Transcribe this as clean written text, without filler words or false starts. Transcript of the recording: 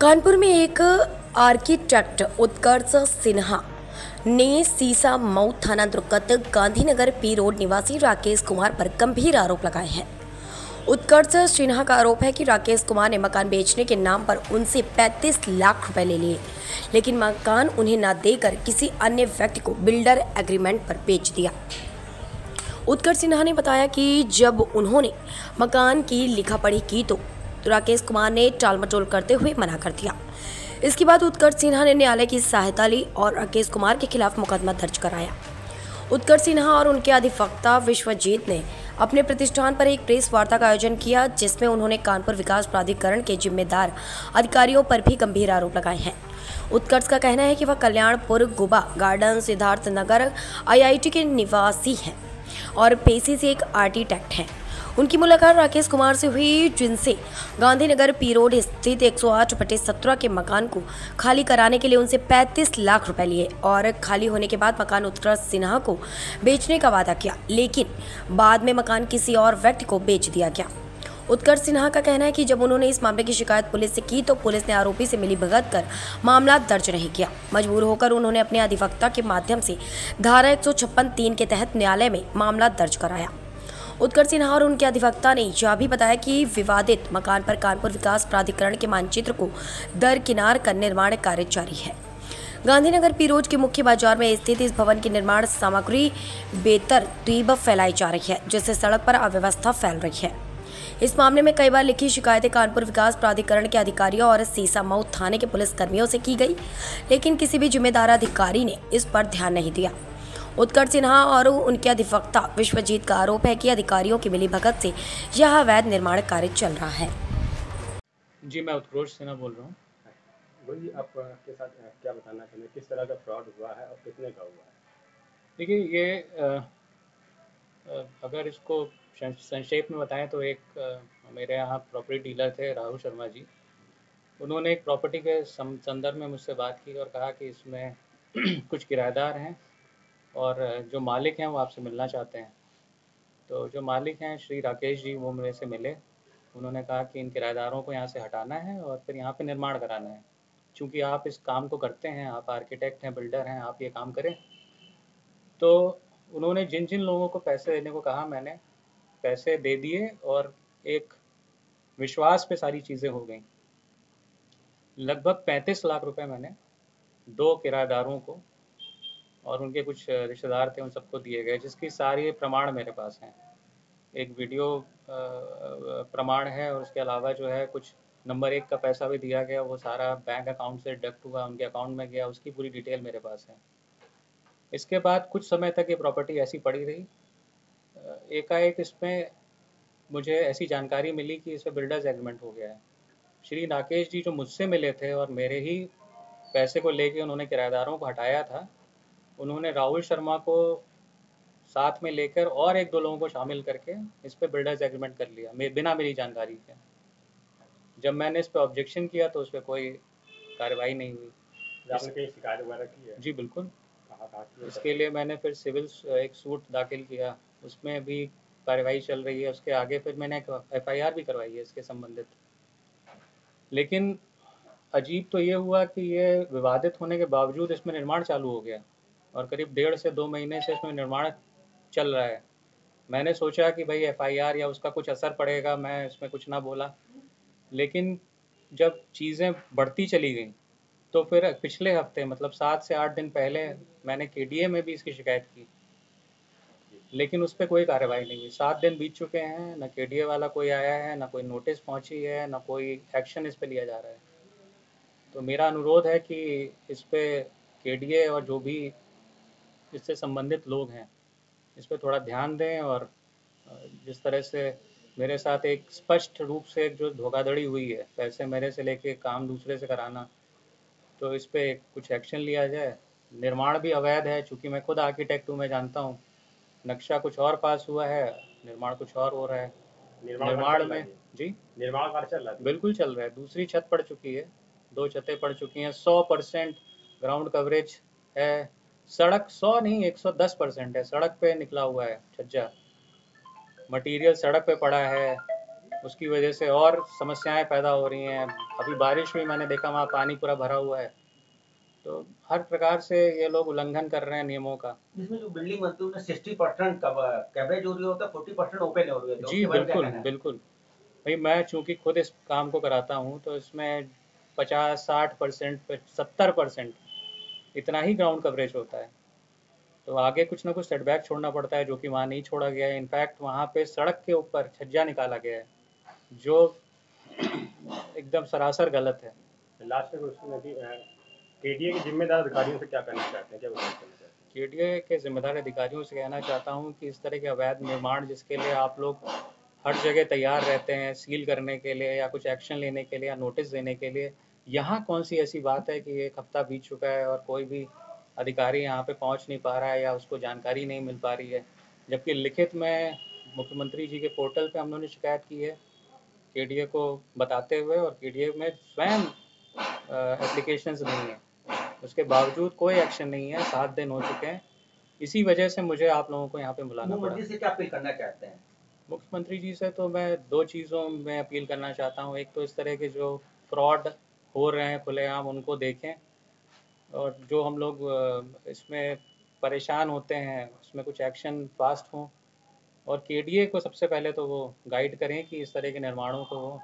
कानपुर में एक आर्किटेक्ट उत्कर्ष सिन्हा ने सीसा मऊ थाना अंतर्गत गांधीनगर पी रोड निवासी राकेश कुमार पर गंभीर आरोप लगाए हैं। उत्कर्ष सिन्हा का आरोप है कि राकेश कुमार ने मकान बेचने के नाम पर उनसे 35 लाख रुपए ले लिए, लेकिन मकान उन्हें न देकर किसी अन्य व्यक्ति को बिल्डर एग्रीमेंट पर बेच दिया। उत्कर्ष सिन्हा ने बताया कि जब उन्होंने मकान की लिखा पढ़ी की तो राकेश कुमार ने टाल मटोल करते हुए मना कर दिया। इसके बाद उत्कर्ष सिन्हा ने न्यायालय की सहायता ली और राकेश कुमार के खिलाफ मुकदमा दर्ज कराया। उत्कर्ष सिन्हा और उनके अधिवक्ता विश्वजीत ने अपने प्रतिष्ठान पर एक प्रेस वार्ता का आयोजन किया, जिसमें उन्होंने कानपुर विकास प्राधिकरण के जिम्मेदार अधिकारियों पर भी गंभीर आरोप लगाए हैं। उत्कर्ष का कहना है कि वह कल्याणपुर गुबा गार्डन सिद्धार्थ नगर IIT के निवासी हैं और पेशे से एक आर्किटेक्ट हैं। उनकी मुलाकात राकेश कुमार से हुई, जिनसे गांधीनगर पी रोड स्थित 108/17 के मकान को खाली कराने के लिए उनसे 35 लाख रुपए लिए और खाली होने के बाद मकान उत्कर्ष सिन्हा को बेचने का वादा किया, लेकिन बाद में मकान किसी और व्यक्ति को बेच दिया गया। उत्कर्ष सिन्हा का कहना है कि जब उन्होंने इस मामले की शिकायत पुलिस से की तो पुलिस ने आरोपी से मिलीभगत कर मामला दर्ज नहीं किया। मजबूर होकर उन्होंने अपने अधिवक्ता के माध्यम से धारा 156(3) के तहत न्यायालय में मामला दर्ज कराया। उत्कर्ष सिन्हा और उनके अधिवक्ता ने यह भी बताया कि विवादित मकान पर कानपुर विकास प्राधिकरण के मानचित्र को दरकिनार कर निर्माण कार्य जारी है। गांधीनगर पी रोड के मुख्य बाजार में स्थित इस भवन की निर्माण सामग्री बेतरतीब फैलाई जा रही है, जिससे सड़क पर अव्यवस्था फैल रही है। इस मामले में कई बार लिखी शिकायतें कानपुर विकास प्राधिकरण के अधिकारियों और सीसा मऊ थाने के पुलिस कर्मियों से की गई, लेकिन किसी भी जिम्मेदार अधिकारी ने इस पर ध्यान नहीं दिया। उत्कर्ष सिन्हा और उनके अधिवक्ता विश्वजीत का आरोप है कि अधिकारियों की मिलीभगत से यह अवैध निर्माण कार्य चल रहा है। जी, मैं उत्कर्ष सिन्हा बोल रहा हूँ। बोलिए, आपके साथ क्या बताना चाहेंगे, किस तरह का फ्रॉड हुआ है और कितने का हुआ है? देखिए, ये अगर इसको संक्षेप में बताएं तो एक मेरे यहाँ प्रॉपर्टी डीलर थे राहुल शर्मा जी। उन्होंने एक प्रॉपर्टी के संदर्भ में मुझसे बात की और कहा कि इसमें कुछ किराएदार हैं और जो मालिक हैं वो आपसे मिलना चाहते हैं। तो जो मालिक हैं श्री राकेश जी, वो मेरे से मिले। उन्होंने कहा कि इन किराएदारों को यहाँ से हटाना है और फिर यहाँ पे निर्माण कराना है। चूँकि आप इस काम को करते हैं, आप आर्किटेक्ट हैं, बिल्डर हैं, आप ये काम करें। तो उन्होंने जिन जिन लोगों को पैसे देने को कहा, मैंने पैसे दे दिए और एक विश्वास पे सारी चीज़ें हो गई। लगभग 35 लाख रुपए मैंने 2 किराएदारों को और उनके कुछ रिश्तेदार थे, उन सबको दिए गए, जिसकी सारी प्रमाण मेरे पास हैं। एक वीडियो प्रमाण है और उसके अलावा जो है कुछ नंबर 1 का पैसा भी दिया गया, वो सारा बैंक अकाउंट से डिडक्ट हुआ, उनके अकाउंट में गया, उसकी पूरी डिटेल मेरे पास है। इसके बाद कुछ समय तक ये प्रॉपर्टी ऐसी पड़ी रही। एकाएक इसमें मुझे ऐसी जानकारी मिली कि इस पर बिल्डर्स एग्रीमेंट हो गया है। श्री राकेश जी जो मुझसे मिले थे और मेरे ही पैसे को लेके उन्होंने किराएदारों को हटाया था, उन्होंने राहुल शर्मा को साथ में लेकर और 1-2 लोगों को शामिल करके इस पे बिल्डर्स एग्रीमेंट कर लिया, बिना मेरी जानकारी के। जब मैंने इस पे ऑब्जेक्शन किया तो उस पर कोई कार्रवाई नहीं हुई। आपने कहीं शिकायत वगैरह की है? जी बिल्कुल। कहाँ की? इसके लिए मैंने फिर सिविल एक सूट दाखिल किया, उसमें भी कार्रवाई चल रही है। उसके आगे फिर मैंने एक FIR भी करवाई है इसके संबंधित। लेकिन अजीब तो ये हुआ कि ये विवादित होने के बावजूद इसमें निर्माण चालू हो गया और करीब 1.5 से 2 महीने से इसमें निर्माण चल रहा है। मैंने सोचा कि भाई FIR या उसका कुछ असर पड़ेगा, मैं इसमें कुछ ना बोला। लेकिन जब चीज़ें बढ़ती चली गई तो फिर पिछले हफ्ते, मतलब 7 से 8 दिन पहले, मैंने KDA में भी इसकी शिकायत की, लेकिन उस पर कोई कार्रवाई नहीं हुई। 7 दिन बीत चुके हैं, ना KDA वाला कोई आया है, ना कोई नोटिस पहुंची है, ना कोई एक्शन इस पर लिया जा रहा है। तो मेरा अनुरोध है कि इस पर KDA और जो भी इससे संबंधित लोग हैं इस पर थोड़ा ध्यान दें। और जिस तरह से मेरे साथ एक स्पष्ट रूप से एक जो धोखाधड़ी हुई है, पैसे मेरे से लेके काम दूसरे से कराना, तो इस पर कुछ एक्शन लिया जाए। निर्माण भी अवैध है, चूँकि मैं खुद आर्किटेक्ट हूँ, मैं जानता हूँ। नक्शा कुछ और पास हुआ है, निर्माण कुछ और हो रहा है। निर्माण में जी निर्माण कार्य चल रहा है? बिल्कुल चल रहा है। दूसरी छत पड़ चुकी है, 2 छतें पड़ चुकी हैं, 100% ग्राउंड कवरेज है। सड़क 100 नहीं 110% है, सड़क पे निकला हुआ है छज्जा, मटेरियल सड़क पे पड़ा है। उसकी वजह से और समस्याएं पैदा हो रही हैं। अभी बारिश में मैंने देखा वहाँ पानी पूरा भरा हुआ है। तो हर प्रकार से ये लोग उल्लंघन कर रहे हैं नियमों का। इसमें जो बिल्डिंग बनती है उसमें 60% कवरेज हो रही होता है, 40% ओपन हो रही होती है, जी उसके बारे में क्या बिल्कुल कहना है? बिल्कुल। भाई मैं चूंकि खुद इस काम को कराता हूँ तो इसमें 50-60% 70% इतना ही ग्राउंड कवरेज होता है। तो आगे कुछ ना कुछ सेटबैक छोड़ना पड़ता है जो कि वहाँ नहीं छोड़ा गया है। इनफैक्ट वहाँ पे सड़क के ऊपर छज्जा निकाला गया है जो एकदम सरासर गलत है। लास्ट में क्वेश्चन है कि केडीए के जिम्मेदार अधिकारियों से क्या करना चाहते हैं, क्या विरोध करना चाहते हैं? केडीए के जिम्मेदार अधिकारियों से कहना चाहता हूँ कि इस तरह के अवैध निर्माण जिसके लिए आप लोग हर जगह तैयार रहते हैं सील करने के लिए या कुछ एक्शन लेने के लिए या नोटिस देने के लिए, यहाँ कौन सी ऐसी बात है कि 1 हफ्ता बीत चुका है और कोई भी अधिकारी यहाँ पे पहुँच नहीं पा रहा है या उसको जानकारी नहीं मिल पा रही है। जबकि लिखित में मुख्यमंत्री जी के पोर्टल पे हम लोगों ने शिकायत की है केडीए को बताते हुए, और केडीए में स्वयं एप्लीकेशंस नहीं है, उसके बावजूद कोई एक्शन नहीं है। 7 दिन हो चुके हैं। इसी वजह से मुझे आप लोगों को यहाँ पे बुलाना पड़ा। मुख्यमंत्री से क्या अपील करना चाहते हैं? मुख्यमंत्री जी से तो मैं 2 चीज़ों में अपील करना चाहता हूँ। एक तो इस तरह के जो फ्रॉड हो रहे हैं खुलेआम उनको देखें, और जो हम लोग इसमें परेशान होते हैं उसमें कुछ एक्शन फास्ट हों, और केडीए को सबसे पहले तो वो गाइड करें कि इस तरह के निर्माणों को वो